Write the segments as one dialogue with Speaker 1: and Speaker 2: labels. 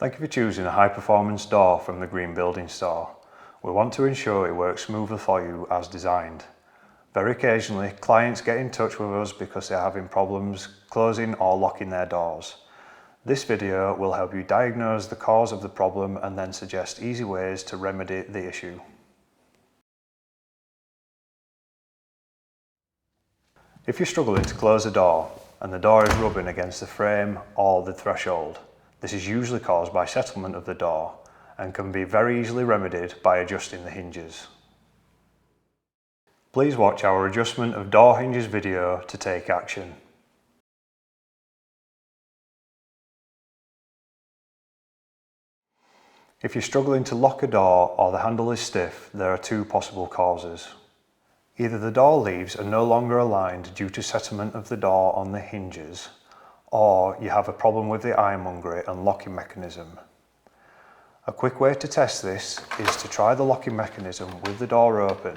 Speaker 1: Thank you for choosing a high-performance door from the Green Building Store. We want to ensure it works smoothly for you as designed. Very occasionally, clients get in touch with us because they're having problems closing or locking their doors. This video will help you diagnose the cause of the problem and then suggest easy ways to remedy the issue. If you're struggling to close a door and the door is rubbing against the frame or the threshold, this is usually caused by settlement of the door and can be very easily remedied by adjusting the hinges. Please watch our adjustment of door hinges video to take action. If you're struggling to lock a door or the handle is stiff, there are two possible causes. Either the door leaves are no longer aligned due to settlement of the door on the hinges, or you have a problem with the ironmongery and locking mechanism. A quick way to test this is to try the locking mechanism with the door open.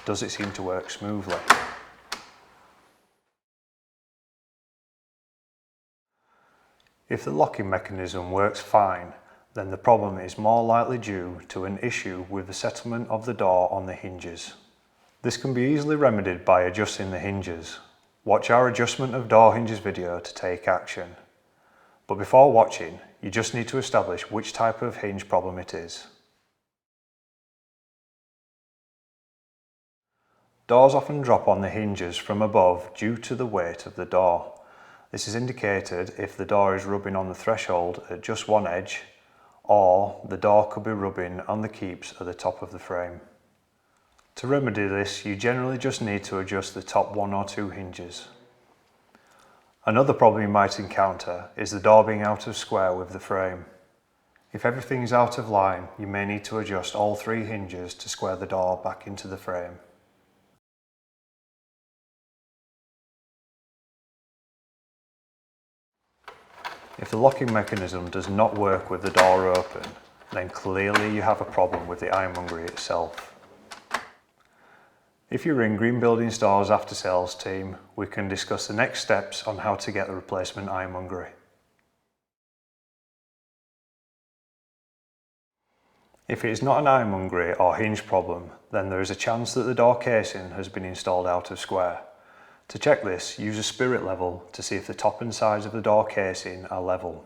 Speaker 1: Does it seem to work smoothly? If the locking mechanism works fine, then the problem is more likely due to an issue with the settlement of the door on the hinges. This can be easily remedied by adjusting the hinges. Watch our adjustment of door hinges video to take action. But before watching, you just need to establish which type of hinge problem it is. Doors often drop on the hinges from above due to the weight of the door. This is indicated if the door is rubbing on the threshold at just one edge, or the door could be rubbing on the keeps at the top of the frame. To remedy this, you generally just need to adjust the top one or two hinges. Another problem you might encounter is the door being out of square with the frame. If everything is out of line, you may need to adjust all three hinges to square the door back into the frame. If the locking mechanism does not work with the door open, then clearly you have a problem with the ironmongery itself. If you're in Green Building Store's after sales team, we can discuss the next steps on how to get the replacement ironmongery. If it is not an ironmongery or hinge problem, then there is a chance that the door casing has been installed out of square. To check this, use a spirit level to see if the top and sides of the door casing are level.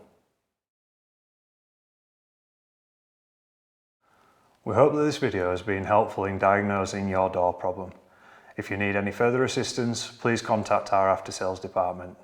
Speaker 1: We hope that this video has been helpful in diagnosing your door problem. If you need any further assistance, please contact our after sales department.